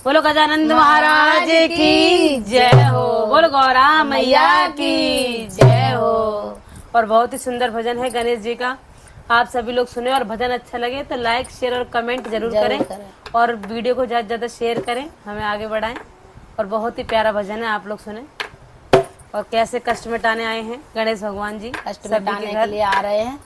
बोलो गजानंद महाराज की जय हो। बोलो गौरा मैया की जय हो। और बहुत ही सुंदर भजन है गणेश जी का, आप सभी लोग सुने और भजन अच्छा लगे तो लाइक शेयर और कमेंट जरूर करें और वीडियो को ज्यादा ज्यादा शेयर करें, हमें आगे बढ़ाएं। और बहुत ही प्यारा भजन है, आप लोग सुने। और कैसे कष्ट मिटाने आए हैं गणेश भगवान जी, कष्ट मिटाने के लिए आ रहे हैं।